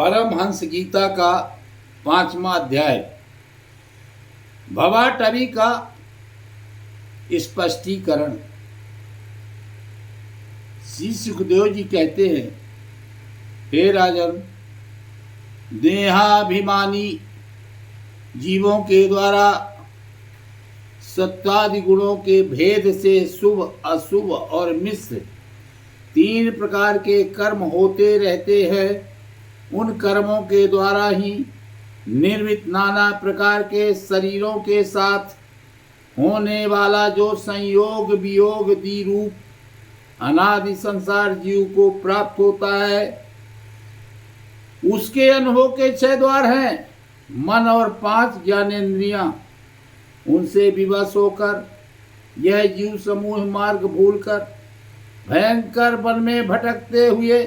परमहंस गीता का 5वां अध्याय भवाटवी का स्पष्टीकरण। श्री सुखदेव जी कहते हैं, हे राजन, देहाभिमानी जीवों के द्वारा सत्वादि गुणों के भेद से शुभ, अशुभ और मिश्र 3 प्रकार के कर्म होते रहते हैं। उन कर्मों के द्वारा ही निर्मित नाना प्रकार के शरीरों के साथ होने वाला जो संयोग वियोग दी रूप अनादि संसार जीव को प्राप्त होता है, उसके अनुभव के 6 द्वार हैं। मन और 5 ज्ञानेंद्रियां, उनसे विवश होकर यह जीव समूह मार्ग भूलकर भयंकर वन में भटकते हुए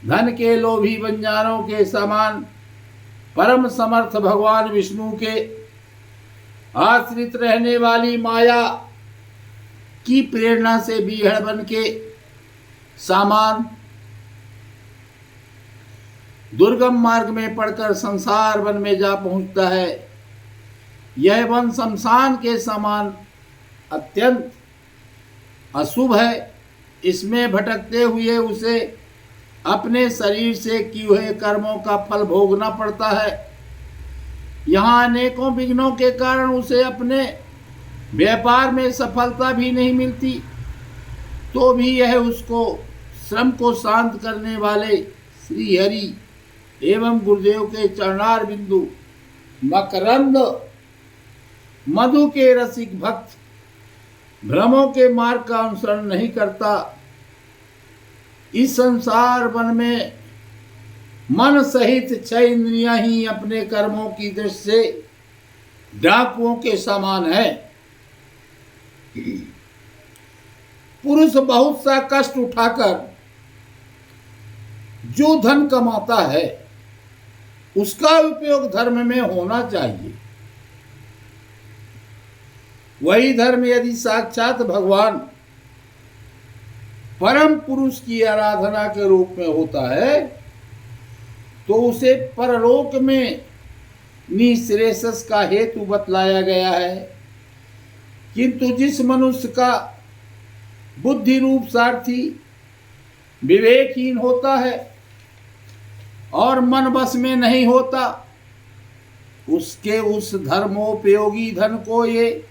धन के लोभी बंजारों के समान परम समर्थ भगवान विष्णु के आश्रित रहने वाली माया की प्रेरणा से बीहड़ बन के सामान दुर्गम मार्ग में पड़कर संसार वन में जा पहुंचता है। यह वन शमशान के समान अत्यंत अशुभ है। इसमें भटकते हुए उसे अपने शरीर से किए हुए कर्मों का फल भोगना पड़ता है। यहाँ अनेकों विघ्नों के कारण उसे अपने व्यापार में सफलता भी नहीं मिलती, तो भी यह उसको श्रम को शांत करने वाले श्री हरि एवं गुरुदेव के चरणार बिंदु मकरंद मधु के रसिक भक्त भ्रमों के मार्ग का अनुसरण नहीं करता। इस संसार वन में मन सहित 6 इंद्रियां ही अपने कर्मों की दृष्टि से डाकुओं के समान है। पुरुष बहुत सा कष्ट उठाकर जो धन कमाता है, उसका उपयोग धर्म में होना चाहिए। वही धर्म यदि साक्षात भगवान परम पुरुष की आराधना के रूप में होता है, तो उसे परलोक में निःश्रेयस का हेतु बतलाया गया है। किंतु जिस मनुष्य का बुद्धि रूप सारथी विवेकहीन होता है और मन बस में नहीं होता, उसके उस धर्मोपयोगी धन को ये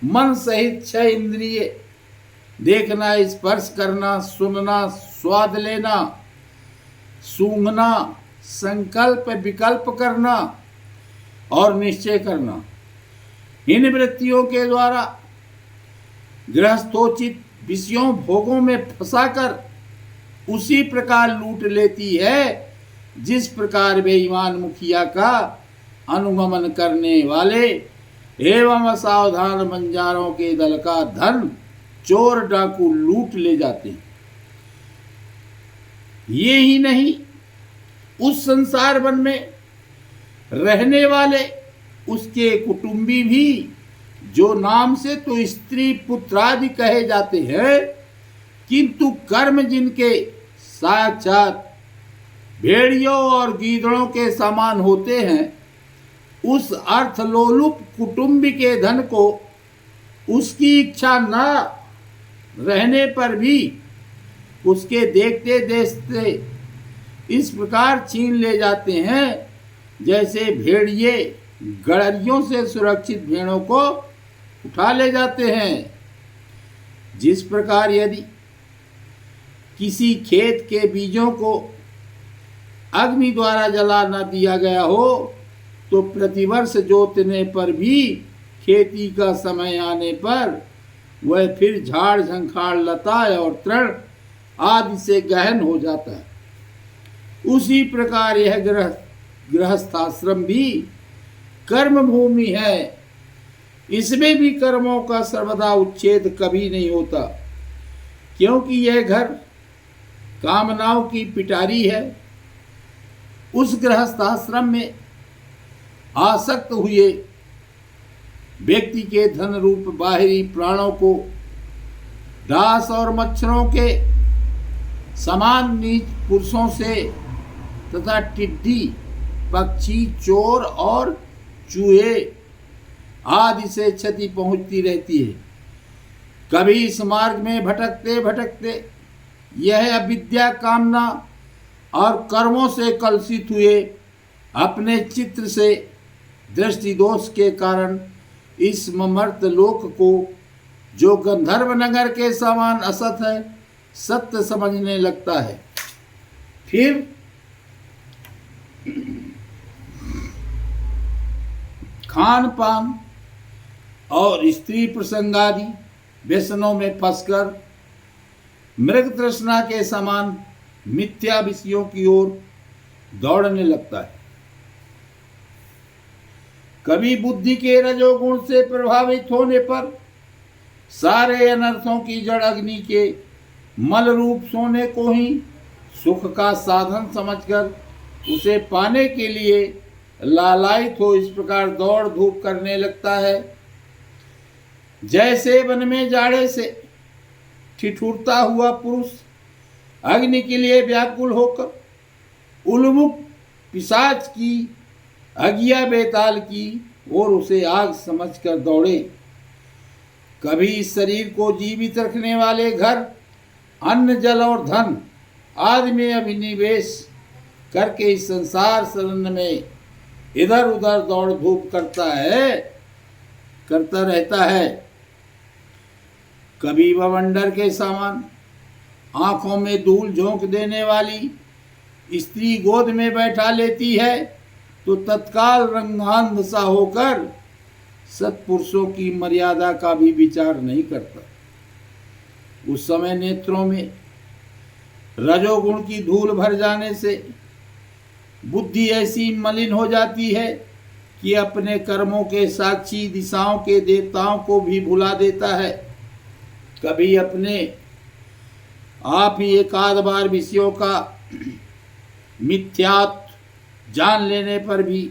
मन सहित 6 इंद्रिय देखना, स्पर्श करना, सुनना, स्वाद लेना, सूंघना, संकल्प विकल्प करना और निश्चय करना, इन वृत्तियों के द्वारा गृहस्थोचित विषयों भोगों में फंसाकर उसी प्रकार लूट लेती है जिस प्रकार बेईमान मुखिया का अनुगमन करने वाले एवं असावधान बंजारों के दल का धन चोर डाकू लूट ले जाते हैं। ये ही नहीं, उस संसार वन में रहने वाले उसके कुटुंबी भी, जो नाम से तो स्त्री पुत्रादि कहे जाते हैं, किंतु कर्म जिनके साक्षात भेड़ियों और गीदड़ों के समान होते हैं, उस अर्थलोलुप कुटुंबी के धन को उसकी इच्छा न रहने पर भी उसके देखते देखते इस प्रकार छीन ले जाते हैं, जैसे भेड़िए गड़रियों से सुरक्षित भेड़ों को उठा ले जाते हैं। जिस प्रकार यदि किसी खेत के बीजों को अग्नि द्वारा जला न दिया गया हो, तो प्रतिवर्ष जोतने पर भी खेती का समय आने पर वह फिर झाड़ झंखाड़ लता और तृण आदि से गहन हो जाता है। उसी प्रकार यह गृहस्थाश्रम भी कर्म भूमि है। इसमें भी कर्मों का सर्वदा उच्छेद कभी नहीं होता, क्योंकि यह घर कामनाओं की पिटारी है। उस गृहस्थाश्रम में आसक्त हुए व्यक्ति के धन रूप बाहरी प्राणों को डास और मच्छरों के समान नीच पुरुषों से तथा टिड्डी, पक्षी, चोर और चूहे आदि से क्षति पहुंचती रहती है। कभी इस मार्ग में भटकते भटकते यह अविद्या, कामना और कर्मों से कलुषित हुए अपने चित्र से दृष्टि दोष के कारण इस मर्त्य लोक को, जो गंधर्व नगर के समान असत है, सत्य समझने लगता है। फिर खान पान और स्त्री प्रसंगादि व्यसनों में फंसकर मृग तृष्णा के समान मिथ्या विषयों की ओर दौड़ने लगता है। कभी बुद्धि के रजोगुण से प्रभावित होने पर सारे अनर्थों की जड़ अग्नि के मल रूप सोने को ही सुख का साधन समझकर उसे पाने के लिए लालायित हो इस प्रकार दौड़ धूप करने लगता है। जैसे वन में जाड़े से ठिठुरता हुआ पुरुष अग्नि के लिए व्याकुल होकर उन्मुख पिशाच की अगिया बेताल की और उसे आग समझकर दौड़े। कभी इस शरीर को जीवित रखने वाले घर, अन्न, जल और धन आदि में अभिनिवेश करके इस संसार शरण में इधर उधर दौड़ धूप करता रहता है। कभी बवंडर के समान आंखों में धूल झोंक देने वाली स्त्री गोद में बैठा लेती है तो तत्काल रंगांध सा होकर सत्पुरुषों की मर्यादा का भी विचार नहीं करता। उस समय नेत्रों में रजोगुण की धूल भर जाने से बुद्धि ऐसी मलिन हो जाती है कि अपने कर्मों के साक्षी दिशाओं के देवताओं को भी भुला देता है। कभी अपने आप ही एकाध बार विषयों का मिथ्यात्व जान लेने पर भी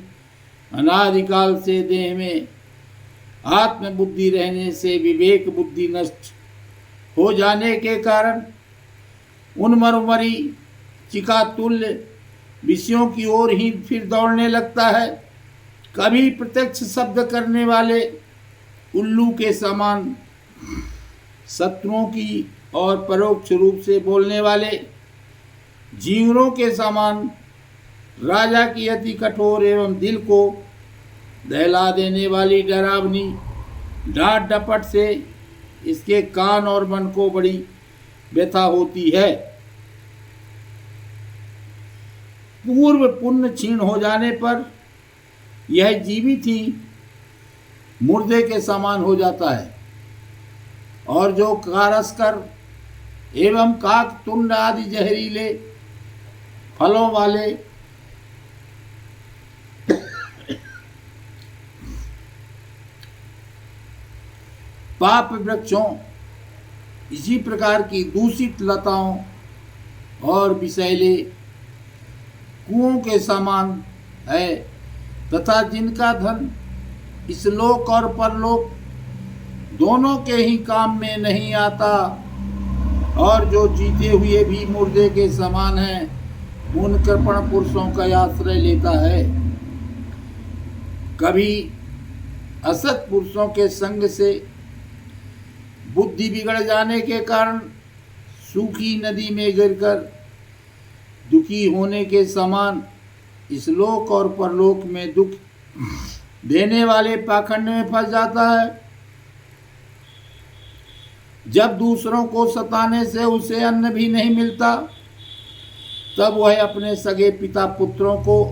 अनादिकाल से देह में आत्मबुद्धि रहने से विवेक बुद्धि नष्ट हो जाने के कारण उन्मरमरी चिकातुल्य विषयों की ओर ही फिर दौड़ने लगता है। कभी प्रत्यक्ष शब्द करने वाले उल्लू के समान शत्रुओं की और परोक्ष रूप से बोलने वाले जीवरों के समान राजा की अति कठोर एवं दिल को दहला देने वाली डरावनी डांट डपट से इसके कान और मन को बड़ी व्यथा होती है। पूर्व पुण्य क्षीण हो जाने पर यह जीवित ही मुर्दे के समान हो जाता है और जो कारस्कर एवं काक तुंड आदि जहरीले फलों वाले पाप वृक्षों, इसी प्रकार की दूषित लताओं और विषैले कुओं के समान है तथा जिनका धन इस लोक और परलोक दोनों के ही काम में नहीं आता और जो जीते हुए भी मुर्दे के समान हैं, उन कृपण पुरुषों का आश्रय लेता है। कभी असत पुरुषों के संग से बुद्धि बिगड़ जाने के कारण सूखी नदी में गिरकर दुखी होने के समान इस लोक और परलोक में दुख देने वाले पाखंड में फंस जाता है। जब दूसरों को सताने से उसे अन्न भी नहीं मिलता, तब वह अपने सगे पिता पुत्रों को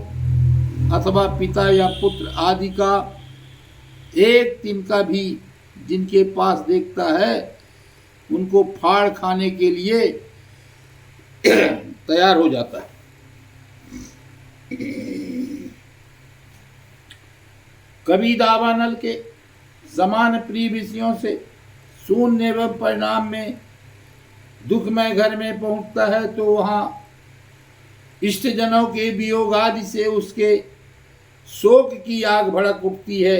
अथवा पिता या पुत्र आदि का एक तिनका भी जिनके पास देखता है, उनको फाड़ खाने के लिए तैयार हो जाता है। कभी दावानल के समान प्रिय विषयों से शून्य एवं परिणाम में दुखमय घर में पहुंचता है तो वहां इष्टजनों के वियोग आदि से उसके शोक की आग भड़क उठती है।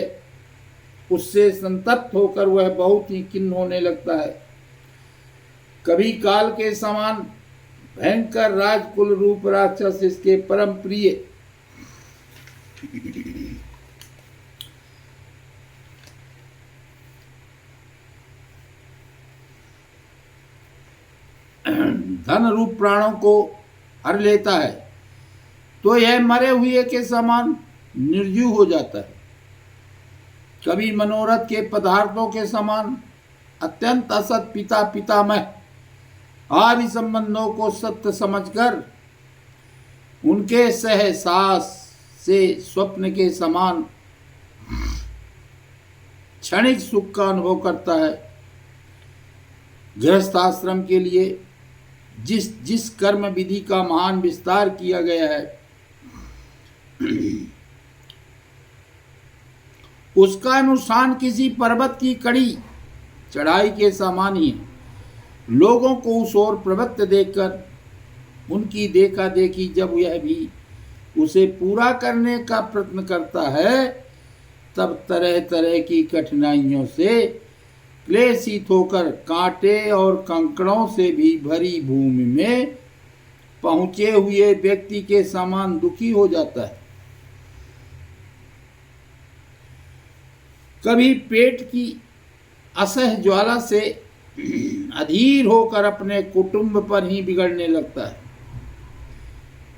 उससे संतप्त होकर वह बहुत ही खिन्न होने लगता है। कभी काल के समान भयंकर राजकुल रूप राक्षस इसके परम प्रिय। धन रूप प्राणों को हर लेता है तो यह मरे हुए के समान निर्जीव हो जाता है। कभी मनोरथ के पदार्थों के समान अत्यंत असत पिता पितामह आदि संबंधों को सत्य समझकर उनके सहसास से स्वप्न के समान क्षणिक सुख का अनुभव करता है। गृहस्थाश्रम के लिए जिस जिस कर्म विधि का महान विस्तार किया गया है उसका अनुष्ठान किसी पर्वत की कड़ी चढ़ाई के समान ही है। लोगों को उस ओर प्रवृत्त देखकर उनकी देखा देखी जब यह भी उसे पूरा करने का प्रयत्न करता है तब तरह तरह की कठिनाइयों से क्लेशित होकर कांटे और कंकड़ों से भी भरी भूमि में पहुंचे हुए व्यक्ति के समान दुखी हो जाता है। कभी पेट की असह ज्वाला से अधीर होकर अपने कुटुंब पर ही बिगड़ने लगता है।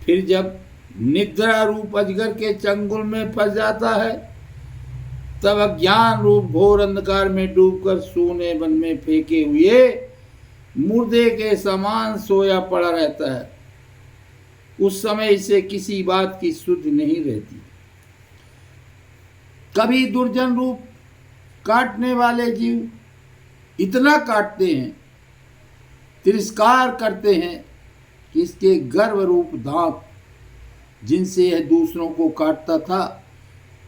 फिर जब निद्रा रूप अजगर के चंगुल में फंस जाता है तब अज्ञान रूप घोर अंधकार में डूबकर सोने वन में फेंके हुए मुर्दे के समान सोया पड़ा रहता है। उस समय इसे किसी बात की सुध नहीं रहती। कभी दुर्जन रूप काटने वाले जीव इतना काटते हैं, तिरस्कार करते हैं कि इसके गर्व रूप दांत जिनसे यह दूसरों को काटता था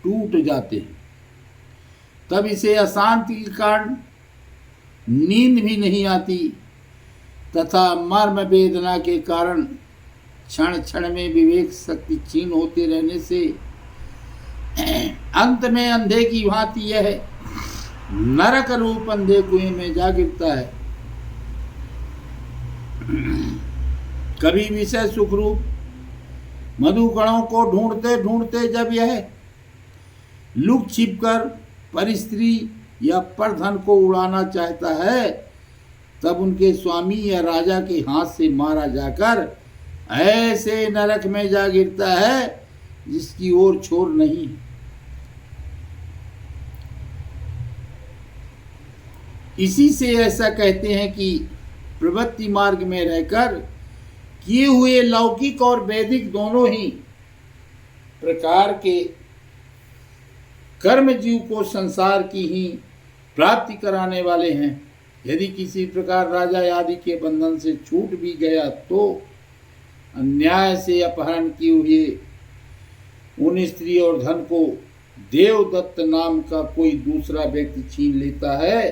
टूट जाते हैं। तब इसे अशांति के कारण नींद भी नहीं आती तथा मर्म वेदना के कारण क्षण क्षण में विवेक शक्ति क्षीण होते रहने से अंत में अंधे की भांति यह नरक रूप अंधे कुएं में जा गिरता है। कभी विषय सुख रूप मधुकणों को ढूंढते ढूंढते जब यह लुक छिप कर पर स्त्री या पर धन को उड़ाना चाहता है तब उनके स्वामी या राजा के हाथ से मारा जाकर ऐसे नरक में जा गिरता है जिसकी ओर छोर नहीं। इसी से ऐसा कहते हैं कि प्रवृत्ति मार्ग में रहकर किए हुए लौकिक और वैदिक दोनों ही प्रकार के कर्म जीव को संसार की ही प्राप्ति कराने वाले हैं। यदि किसी प्रकार राजा आदि के बंधन से छूट भी गया तो अन्याय से अपहरण किए हुए उन स्त्री और धन को देवदत्त नाम का कोई दूसरा व्यक्ति छीन लेता है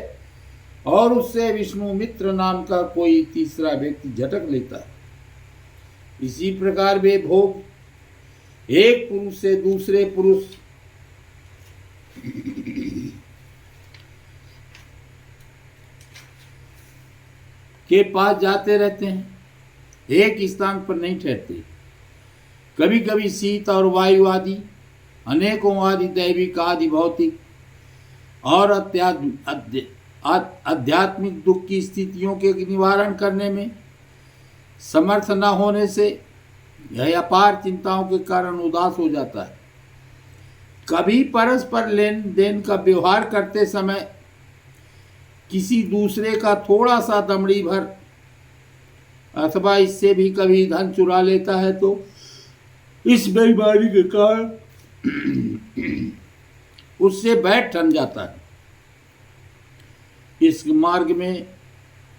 और उससे विष्णु मित्र नाम का कोई तीसरा व्यक्ति झटक लेता है। इसी प्रकार वे भोग एक पुरुष से दूसरे पुरुष के पास जाते रहते हैं, एक स्थान पर नहीं ठहरते। कभी कभी शीत और वायु आदि अनेकों आदि दैविक आदि भौतिक और आध्यात्मिक दुख की स्थितियों के निवारण करने में समर्थ न होने से यह अपार चिंताओं के कारण उदास हो जाता है। कभी परस्पर लेन देन का व्यवहार करते समय किसी दूसरे का थोड़ा सा दमड़ी भर अथवा इससे भी कभी धन चुरा लेता है तो इस बेईमानी के कारण उससे बैठ ठन जाता है। इस मार्ग में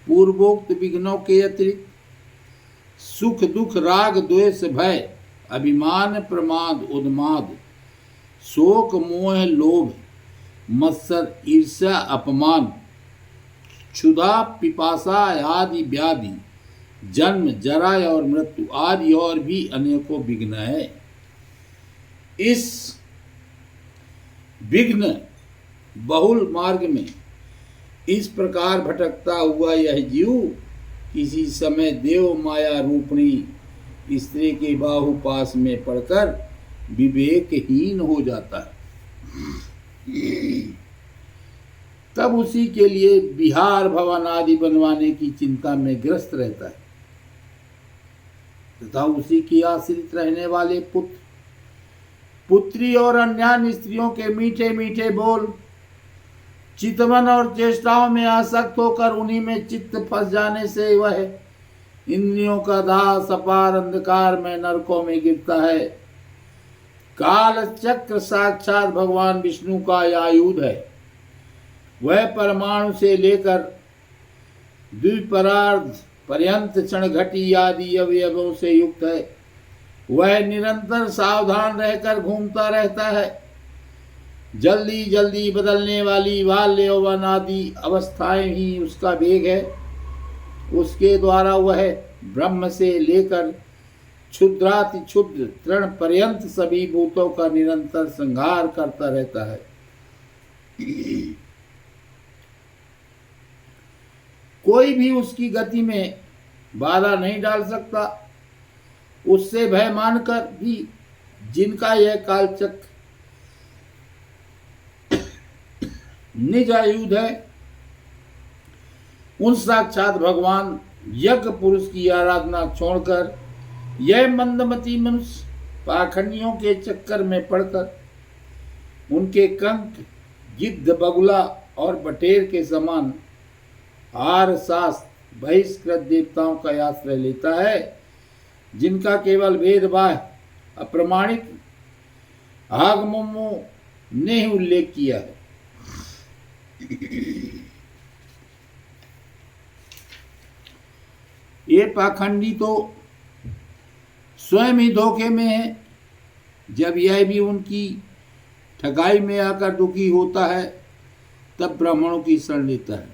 पूर्वोक्त विघ्नों के अतिरिक्त सुख दुख राग द्वेष भय अभिमान प्रमाद उन्माद शोक मोह लोभ मत्सर ईर्ष्या अपमान क्षुधा पिपासा आदि व्याधि जन्म जरा और मृत्यु आदि और भी अनेकों विघ्न है। इस विघ्न बहुल मार्ग में इस प्रकार भटकता हुआ यह जीव किसी समय देव माया रूपणी स्त्री के बाहुपास में पड़कर विवेकहीन हो जाता है, तब उसी के लिए विहार भवन आदि बनवाने की चिंता में ग्रस्त रहता है तथा उसी की आश्रित रहने वाले पुत्र पुत्री और अन्य स्त्रियों के मीठे मीठे बोल, चितवन और चेष्टाओं में आसक्त होकर उन्हीं में चित्त फंस जाने से वह इंद्रियों का दास अपार अंधकार में नरकों में गिरता है। काल चक्र साक्षात भगवान विष्णु का आयुध है। वह परमाणु से लेकर द्विपरार्ध पर्यंत क्षणघटी आदि अवयवों से युक्त है। वह निरंतर सावधान रहकर घूमता रहता है। जल्दी जल्दी बदलने वाली बाल्य यौवन आदि अवस्थाएं ही उसका वेग है। उसके द्वारा वह ब्रह्म से लेकर क्षुद्राति क्षुद्र तृण पर्यंत सभी भूतों का निरंतर संहार करता रहता है। कोई भी उसकी गति में बाधा नहीं डाल सकता। उससे भय मानकर भी जिनका यह कालचक्र निज आयुध है, उन साक्षात भगवान यज्ञ पुरुष की आराधना छोड़कर यह मंदमती मनुष्य पाखंडियों के चक्कर में पड़कर उनके कंक गिद्ध बगुला और बटेर के समान आर शास्त्र बहिष्कृत देवताओं का आश्रय लेता है, जिनका केवल वेदबाह्य अप्रमाणिक आगमों ने उल्लेख किया है। ये पाखंडी तो स्वयं ही धोखे में है। जब यह भी उनकी ठगाई में आकर दुखी होता है तब ब्राह्मणों की शरण लेता है,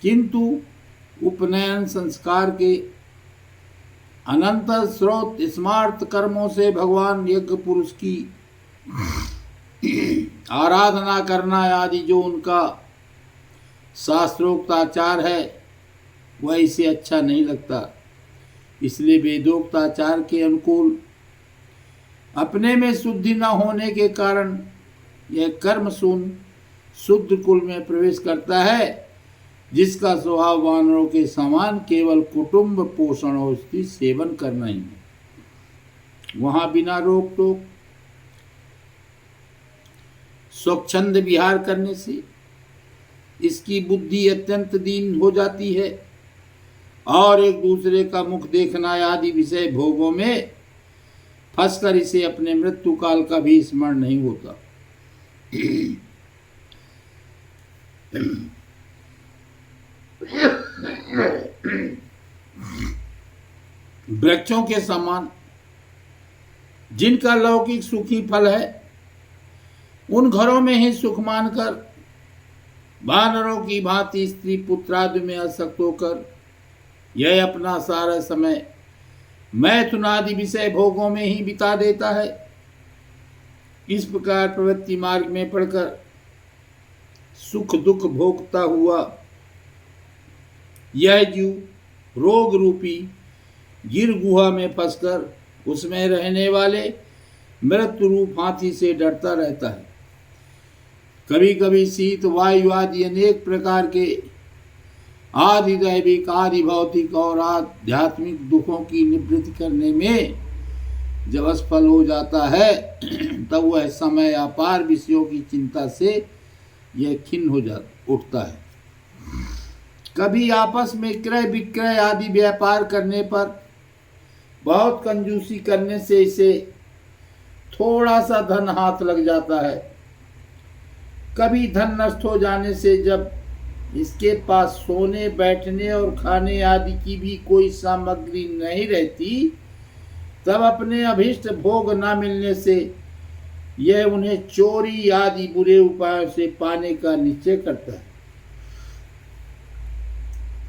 किंतु उपनयन संस्कार के अनंत स्रोत स्मार्त कर्मों से भगवान यज्ञ पुरुष की आराधना करना आदि जो उनका शास्त्रोक्त आचार है वह इसे अच्छा नहीं लगता। इसलिए वेदोक्त आचार के अनुकूल अपने में शुद्धि न होने के कारण यह कर्म शून्य शुद्ध कुल में प्रवेश करता है, जिसका स्वभाव वानरों के समान केवल कुटुंब पोषण और स्त्री सेवन करना ही है। वहां बिना रोक टोक स्वच्छंद विहार करने से इसकी बुद्धि अत्यंत दीन हो जाती है और एक दूसरे का मुख देखना आदि विषय भोगों में फंसकर इसे अपने मृत्यु काल का भी स्मरण नहीं होता। वृक्षों के समान जिनका लौकिक सुखी फल है, उन घरों में ही सुख मानकर वानरों की भांति स्त्री पुत्रादि में आसक्त होकर यह अपना सारा समय मैथुनादि विषय भोगों में ही बिता देता है। इस प्रकार प्रवृत्ति मार्ग में पड़कर सुख दुख भोगता हुआ यह जीव रोग रूपी गिर गुहा में फंसकर उसमें रहने वाले मृत्यु रूप हाथी से डरता रहता है। कभी कभी शीत वायु आदि अनेक प्रकार के आदि दैविक आदि भौतिक और आध्यात्मिक दुखों की निवृत्ति करने में जब असफल हो जाता है तब वह समय अपार विषयों की चिंता से यह खिन्न हो उठता है। कभी आपस में क्रय विक्रय आदि व्यापार करने पर बहुत कंजूसी करने से इसे थोड़ा सा धन हाथ लग जाता है। कभी धन नष्ट हो जाने से जब इसके पास सोने बैठने और खाने आदि की भी कोई सामग्री नहीं रहती, तब अपने अभिष्ट भोग न मिलने से यह उन्हें चोरी आदि बुरे उपायों से पाने का निश्चय करता है।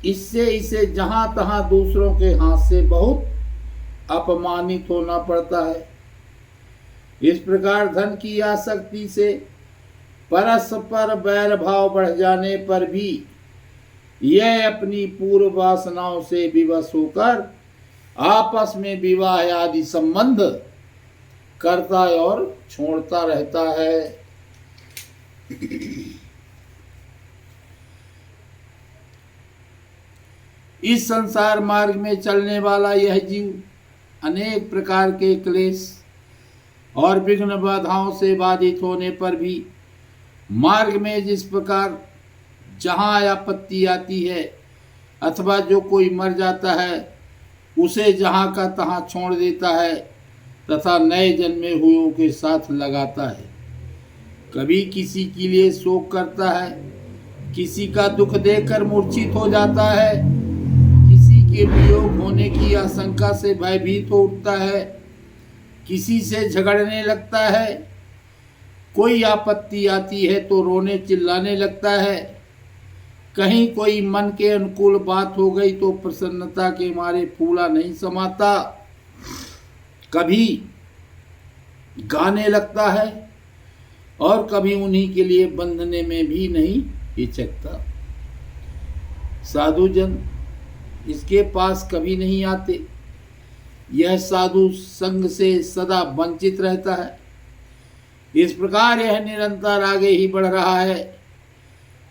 इससे इसे जहां तहां दूसरों के हाथ से बहुत अपमानित होना पड़ता है। इस प्रकार धन की आसक्ति से परस्पर बैर भाव बढ़ जाने पर भी यह अपनी पूर्व वासनाओं से विवश होकर आपस में विवाह आदि संबंध करता और छोड़ता रहता है। इस संसार मार्ग में चलने वाला यह जीव अनेक प्रकार के क्लेश और विघ्न बाधाओं से बाधित होने पर भी मार्ग में जिस प्रकार जहाँ आपत्ति आती है अथवा जो कोई मर जाता है उसे जहाँ का तहाँ छोड़ देता है तथा नए जन्मे हुओं के साथ लगाता है। कभी किसी के लिए शोक करता है, किसी का दुख देखकर मूर्छित हो जाता है, किसी के वियोग होने की आशंका से भयभीत हो उठता है, किसी से झगड़ने लगता है, कोई आपत्ति आती है तो रोने चिल्लाने लगता है, कहीं कोई मन के अनुकूल बात हो गई तो प्रसन्नता के मारे फूला नहीं समाता, कभी गाने लगता है और कभी उन्हीं के लिए बंधने में भी नहीं हिचकता। साधुजन इसके पास कभी नहीं आते। यह साधु संग से सदा वंचित रहता है। इस प्रकार यह निरंतर आगे ही बढ़ रहा है।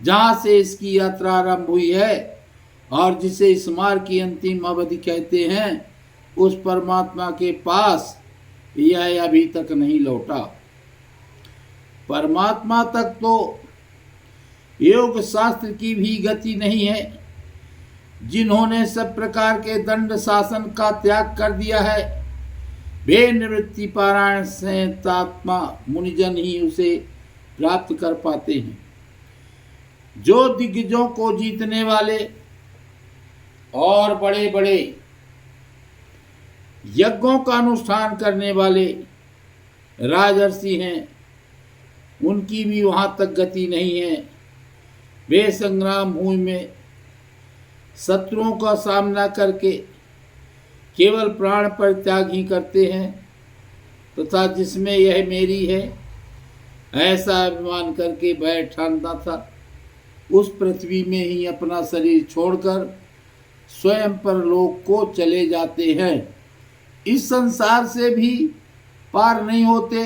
जहाँ से इसकी यात्रा आरंभ हुई है और जिसे इस मार्ग की अंतिम अवधि कहते हैं, उस परमात्मा के पास यह अभी तक नहीं लौटा। परमात्मा तक तो योग शास्त्र की भी गति नहीं है। जिन्होंने सब प्रकार के दंड शासन का त्याग कर दिया है, वे निवृत्ति पारायण संयतात्मा मुनिजन ही उसे प्राप्त कर पाते हैं। जो दिग्गजों को जीतने वाले और बड़े बड़े यज्ञों का अनुष्ठान करने वाले राजर्षि हैं, उनकी भी वहाँ तक गति नहीं है। वे संग्राम भूमि में शत्रुओं का सामना करके केवल प्राण पर त्याग ही करते हैं तथा जिसमें यह मेरी है ऐसा अभिमान करके बैठ ठानता था, उस पृथ्वी में ही अपना शरीर छोड़कर स्वयं परलोक को चले जाते हैं। इस संसार से भी पार नहीं होते।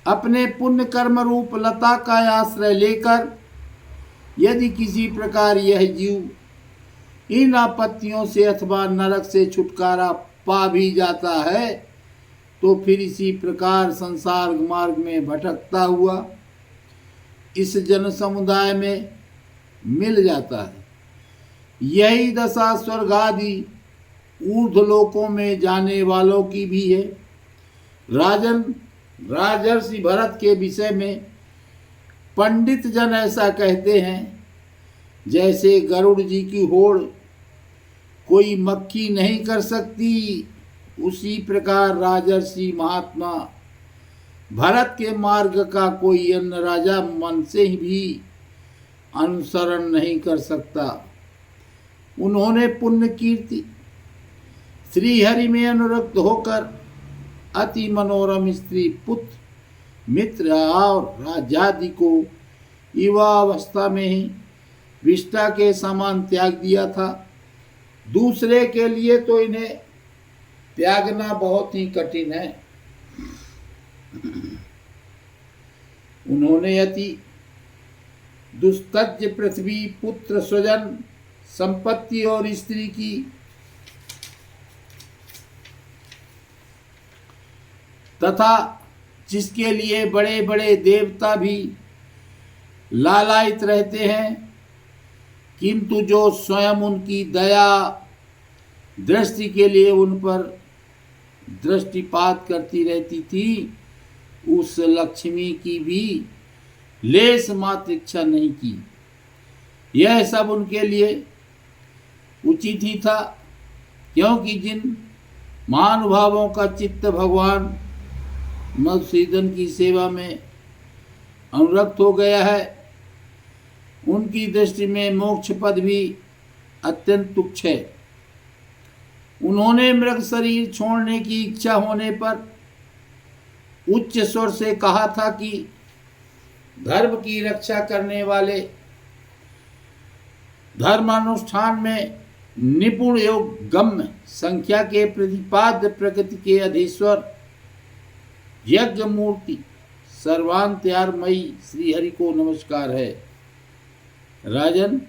अपने पुण्य कर्म रूप लता का आश्रय लेकर यदि किसी प्रकार यह जीव इन आपत्तियों से अथवा नरक से छुटकारा पा भी जाता है तो फिर इसी प्रकार संसार मार्ग में भटकता हुआ इस जन समुदाय में मिल जाता है। यही दशा स्वर्ग आदि ऊर्ध्वलोकों में जाने वालों की भी है। राजन राजर्षि भरत के विषय में पंडित जन ऐसा कहते हैं, जैसे गरुड़ जी की होड़ कोई मक्खी नहीं कर सकती, उसी प्रकार राजर्षि महात्मा भरत के मार्ग का कोई अन्य राजा मन से ही भी अनुसरण नहीं कर सकता। उन्होंने पुण्य कीर्ति श्री हरि में अनुरक्त होकर अति मनोरम स्त्री पुत्र मित्र और राज्यादि को युवावस्था में ही विष्टा के समान त्याग दिया था। दूसरे के लिए तो इन्हें त्यागना बहुत ही कठिन है। उन्होंने अति दुस्तज्य पृथ्वी, पुत्र, स्वजन, संपत्ति और स्त्री की तथा जिसके लिए बड़े बड़े देवता भी लालायित रहते हैं, किंतु जो स्वयं उनकी दया दृष्टि के लिए उन पर दृष्टिपात करती रहती थी, उस लक्ष्मी की भी लेस मात्र इच्छा नहीं की। यह सब उनके लिए उचित ही था, क्योंकि जिन महानुभावों का चित्त भगवान मधुसूदन की सेवा में अनुरक्त हो गया है, उनकी दृष्टि में मोक्ष पद भी अत्यंत तुच्छ है। उन्होंने मृग शरीर छोड़ने की इच्छा होने पर उच्च स्वर से कहा था कि धर्म की रक्षा करने वाले धर्मानुष्ठान में निपुण एवं गम्य संख्या के प्रतिपाद्य प्रकृति के अधीश्वर यज्ञ मूर्ति सर्वांतर्यामयी श्री हरि को नमस्कार है। राजन,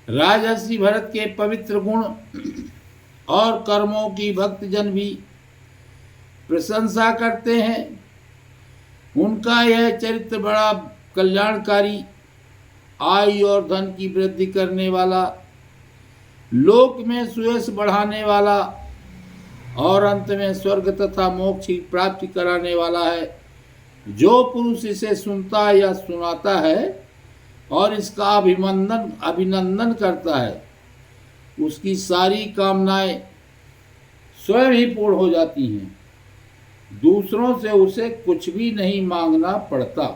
राजर्षि भरत के पवित्र गुण और कर्मों की भक्तजन भी प्रशंसा करते हैं। उनका यह चरित्र बड़ा कल्याणकारी, आयु और धन की वृद्धि करने वाला, लोक में सुयश बढ़ाने वाला और अंत में स्वर्ग तथा मोक्ष की प्राप्ति कराने वाला है। जो पुरुष इसे सुनता या सुनाता है और इसका अभिनंदन करता है, उसकी सारी कामनाएं स्वयं ही पूर्ण हो जाती हैं। दूसरों से उसे कुछ भी नहीं मांगना पड़ता।